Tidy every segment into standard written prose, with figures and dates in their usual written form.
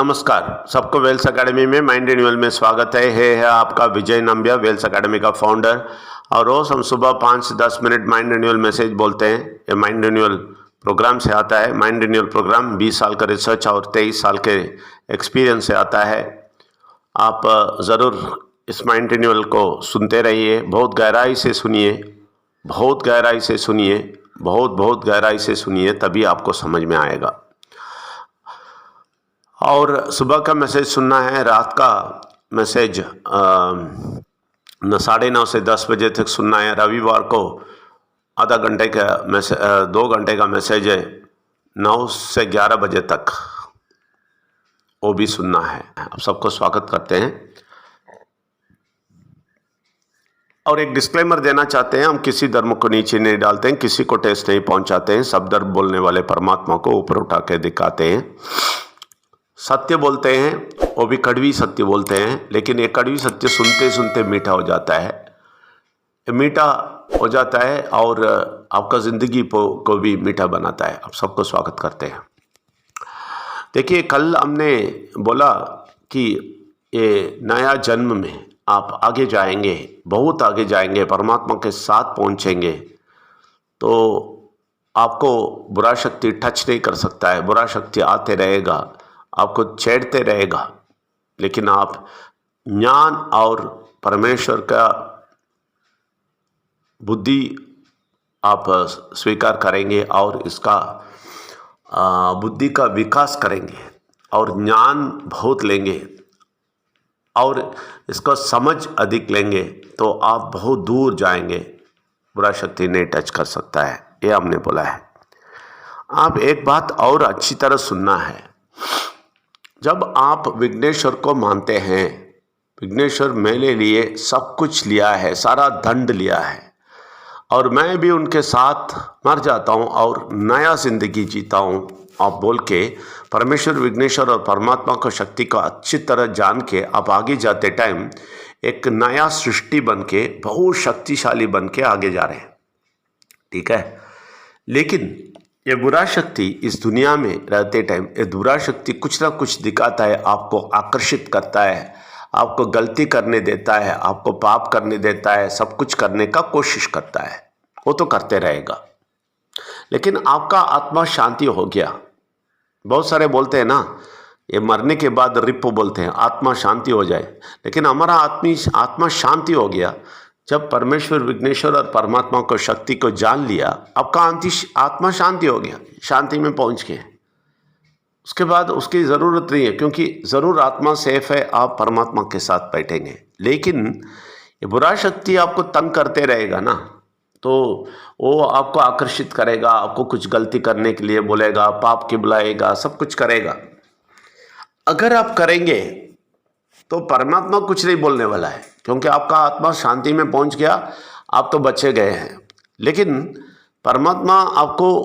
नमस्कार सबको Wales academy में माइंड रिन्यूअल में स्वागत है आपका विजय नंबिया, वेल्स एकेडमी का फाउंडर। और रोज़ हम सुबह 5 से 10 मिनट माइंड रिन्यूअल मैसेज बोलते हैं। ये माइंड रिन्यूअल प्रोग्राम से आता है। माइंड रिन्यूअल प्रोग्राम 20 साल का रिसर्च और 23 साल के एक्सपीरियंस से आता है। आप ज़रूर इस माइंड रिन्यूअल को सुनते रहिए, बहुत गहराई से सुनिए, बहुत गहराई से सुनिए, बहुत गहराई से सुनिए, तभी आपको समझ में आएगा। और सुबह का मैसेज सुनना है, रात का मैसेज 9:30 से 10 बजे तक सुनना है। रविवार को आधा घंटे का मैसेज 2 घंटे का मैसेज है 9 से 11 बजे तक, वो भी सुनना है। आप सबको स्वागत करते हैं। और एक डिस्क्लेमर देना चाहते हैं, हम किसी धर्म को नीचे नहीं डालते हैं, किसी को ठेस नहीं पहुंचाते हैं। सब धर्म बोलने वाले परमात्मा को ऊपर उठा के दिखाते हैं। सत्य बोलते हैं, वो भी कड़वी सत्य बोलते हैं, लेकिन ये कड़वी सत्य सुनते सुनते मीठा हो जाता है। मीठा हो जाता है और आपका ज़िंदगी को भी मीठा बनाता है। आप सबको स्वागत करते हैं। देखिए, कल हमने बोला कि ये नया जन्म में आप आगे जाएंगे, बहुत आगे जाएंगे, परमात्मा के साथ पहुंचेंगे, तो आपको बुरा शक्ति टच नहीं कर सकता है। बुरा शक्ति आते रहेगा, आपको छेड़ते रहेगा, लेकिन आप ज्ञान और परमेश्वर का बुद्धि आप स्वीकार करेंगे और इसका बुद्धि का विकास करेंगे और ज्ञान बहुत लेंगे और इसका समझ अधिक लेंगे, तो आप बहुत दूर जाएंगे। बुरा शक्ति नहीं टच कर सकता है, ये हमने बोला है। आप एक बात और अच्छी तरह सुनना है। जब आप विघ्नेश्वर को मानते हैं, विघ्नेश्वर मेरे लिए सब कुछ लिया है, सारा दंड लिया है, और मैं भी उनके साथ मर जाता हूँ और नया जिंदगी जीता हूँ, आप बोल के परमेश्वर, विघ्नेश्वर और परमात्मा को शक्ति को अच्छी तरह जान के आप आगे जाते टाइम एक नया सृष्टि बन के, बहुत शक्तिशाली बन के आगे जा रहे हैं। ठीक है, लेकिन ये बुरा शक्ति इस दुनिया में रहते टाइम, ये बुरा शक्ति कुछ ना कुछ दिखाता है, आपको आकर्षित करता है, आपको गलती करने देता है, आपको पाप करने देता है, सब कुछ करने का कोशिश करता है। वो तो करते रहेगा, लेकिन आपका आत्मा शांति हो गया। बहुत सारे बोलते हैं ना, ये मरने के बाद रिप बोलते हैं, आत्मा शांति हो जाए, लेकिन हमारा आत्मा शांति हो गया जब परमेश्वर, विघ्नेश्वर और परमात्मा को शक्ति को जान लिया। आपका आत्मा शांति हो गया, शांति में पहुंच गए। उसके बाद उसकी ज़रूरत नहीं है, क्योंकि ज़रूर आत्मा सेफ है, आप परमात्मा के साथ बैठेंगे। लेकिन ये बुरा शक्ति आपको तंग करते रहेगा ना, तो वो आपको आकर्षित करेगा, आपको कुछ गलती करने के लिए बोलेगा, पाप की बुलाएगा, सब कुछ करेगा। अगर आप करेंगे तो परमात्मा कुछ नहीं बोलने वाला है, क्योंकि आपका आत्मा शांति में पहुंच गया, आप तो बचे गए हैं। लेकिन परमात्मा आपको,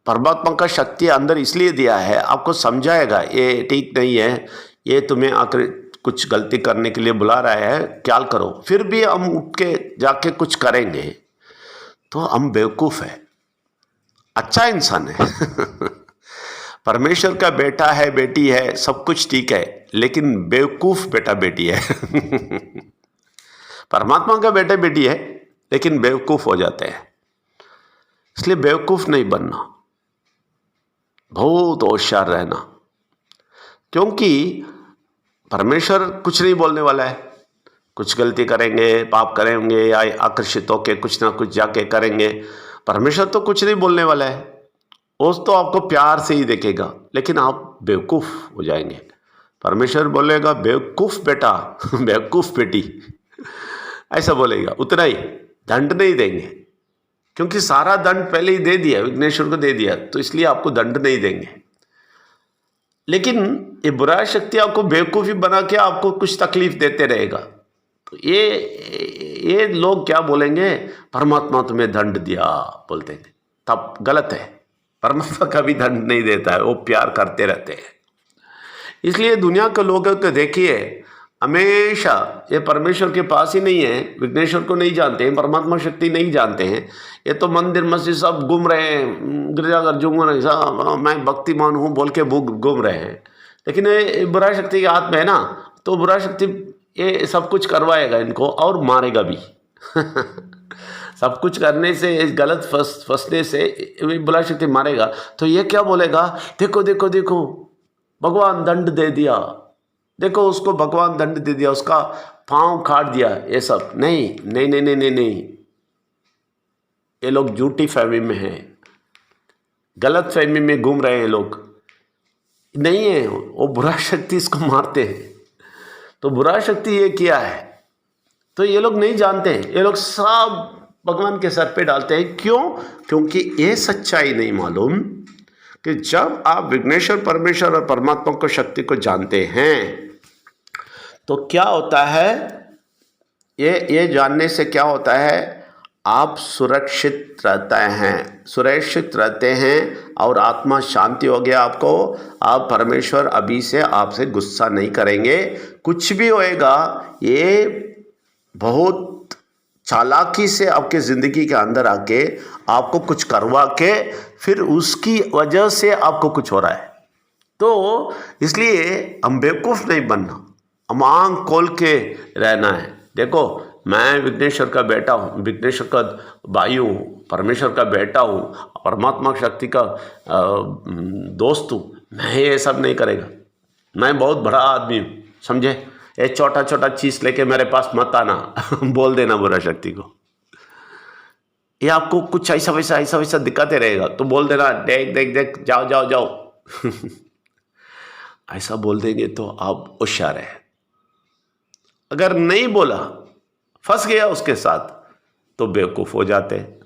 परमात्मा का शक्ति अंदर इसलिए दिया है, आपको समझाएगा ये ठीक नहीं है, ये तुम्हें आकर कुछ गलती करने के लिए बुला रहा है, क्या करो। फिर भी हम उठ के जाके कुछ करेंगे तो हम बेवकूफ़ है, अच्छा इंसान है। परमेश्वर का बेटा है, बेटी है, सब कुछ ठीक है, लेकिन बेवकूफ़ बेटा बेटी है। परमात्मा का बेटा बेटी है, लेकिन बेवकूफ़ हो जाते हैं। इसलिए बेवकूफ़ नहीं बनना, बहुत होशियार रहना, क्योंकि परमेश्वर कुछ नहीं बोलने वाला है। कुछ गलती करेंगे, पाप करेंगे या आकर्षित होकर कुछ ना कुछ जाके करेंगे, परमेश्वर तो कुछ नहीं बोलने वाला है। उस तो आपको प्यार से ही देखेगा, लेकिन आप बेवकूफ़ हो जाएंगे। परमेश्वर बोलेगा बेवकूफ़ बेटा, बेवकूफ़ बेटी, ऐसा बोलेगा। उतना ही, दंड नहीं देंगे, क्योंकि सारा दंड पहले ही दे दिया, विघ्नेश्वर को दे दिया, तो इसलिए आपको दंड नहीं देंगे। लेकिन ये बुरा शक्ति आपको बेवकूफ़ी बना के आपको कुछ तकलीफ देते रहेगा। तो ये लोग क्या बोलेंगे, परमात्मा तुम्हें दंड दिया बोलते हैं, तब गलत है। परमात्मा कभी दंड नहीं देता है, वो प्यार करते रहते हैं। इसलिए दुनिया के लोगों को देखिए, हमेशा ये परमेश्वर के पास ही नहीं है, विघ्नेश्वर को नहीं जानते हैं, परमात्मा शक्ति नहीं जानते हैं। ये तो मंदिर मस्जिद सब घूम रहे हैं, गिरजाघर घूम रहे हैं, सब मैं भक्तिमान हूँ बोल के घूम रहे हैं, लेकिन ये बुरा शक्ति के हाथ में है ना, तो बुरा शक्ति ये सब कुछ करवाएगा इनको और मारेगा भी। सब कुछ करने से, गलत फंसने से बुरा शक्ति मारेगा। तो ये क्या बोलेगा, देखो देखो देखो भगवान दंड दे दिया, देखो उसको भगवान दंड दे दिया, उसका पाँव काट दिया। ये सब नहीं नहीं नहीं नहीं नहीं नहीं, ये लोग झूठी फहमी में हैं, गलत फहमी में घूम रहे हैं लोग। नहीं है, वो बुरा शक्ति इसको मारते हैं। तो बुरा शक्ति ये किया है, तो ये लोग नहीं जानते हैं, ये लोग सब भगवान के सर पे डालते हैं। क्यों? क्योंकि ये सच्चाई नहीं मालूम कि जब आप विघ्नेश्वर परमेश्वर और परमात्मा को शक्ति को जानते हैं तो क्या होता है, ये जानने से क्या होता है, आप सुरक्षित रहते हैं और आत्मा शांति हो गया आपको। आप परमेश्वर अभी से आपसे गुस्सा नहीं करेंगे। कुछ भी होएगा ये बहुत चालाकी से आपके ज़िंदगी के अंदर आके आपको कुछ करवा के फिर उसकी वजह से आपको कुछ हो रहा है। तो इसलिए हम बेवकूफ़ नहीं बनना, हम आँख खोल के रहना है। देखो मैं विघ्नेश्वर का बेटा हूँ, विघ्नेश्वर का भाई हूँ, परमेश्वर का बेटा हूँ, परमात्मा शक्ति का दोस्त हूँ। मैं ये सब नहीं करेगा, मैं बहुत बड़ा आदमी हूँ, समझे। ये छोटा छोटा चीज़ लेके मेरे पास मत आना। बोल देना बुरा शक्ति को। ये आपको कुछ ऐसा वैसा दिखाते रहेगा तो बोल देना, देख देख देख, जाओ जाओ जाओ। ऐसा बोल देंगे तो आप होशियार है। अगर नहीं बोला, फंस गया उसके साथ, तो बेवकूफ़ हो जाते हैं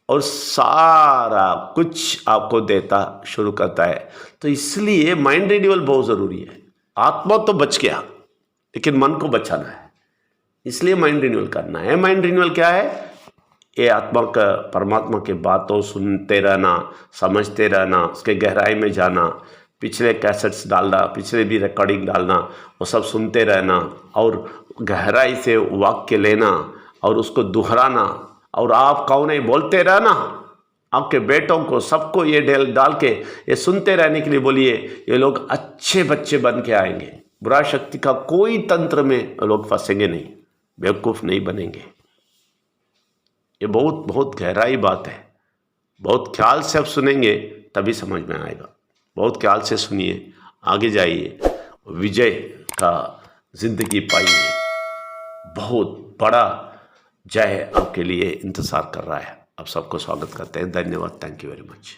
और सारा कुछ आपको देता शुरू करता है। तो इसलिए माइंड रिन्यूअल बहुत ज़रूरी है। आत्मा तो बच गया, लेकिन मन को बचाना है, इसलिए माइंड रिन्यूअल करना है। माइंड रिन्यूअल क्या है? ये आत्मा का परमात्मा की बातों सुनते रहना, समझते रहना, उसके गहराई में जाना, पिछले कैसेट्स डालना, पिछले भी रिकॉर्डिंग डालना, वो सब सुनते रहना और गहराई से वाक्य लेना और उसको दोहराना। और आप कौन है बोलते रहना, आपके बेटों को सबको ये डाल के ये सुनते रहने के लिए बोलिए। ये लोग अच्छे बच्चे बन के आएंगे। बुरा शक्ति का कोई तंत्र में लोग फंसेंगे नहीं, बेवकूफ़ नहीं बनेंगे। ये बहुत बहुत गहराई बात है। बहुत ख्याल से आप सुनेंगे तभी समझ में आएगा। बहुत ख्याल से सुनिए, आगे जाइए, विजय का जिंदगी पाइए। बहुत बड़ा जय आपके लिए इंतज़ार कर रहा है। आप सबको स्वागत करते हैं। धन्यवाद। Thank you very much.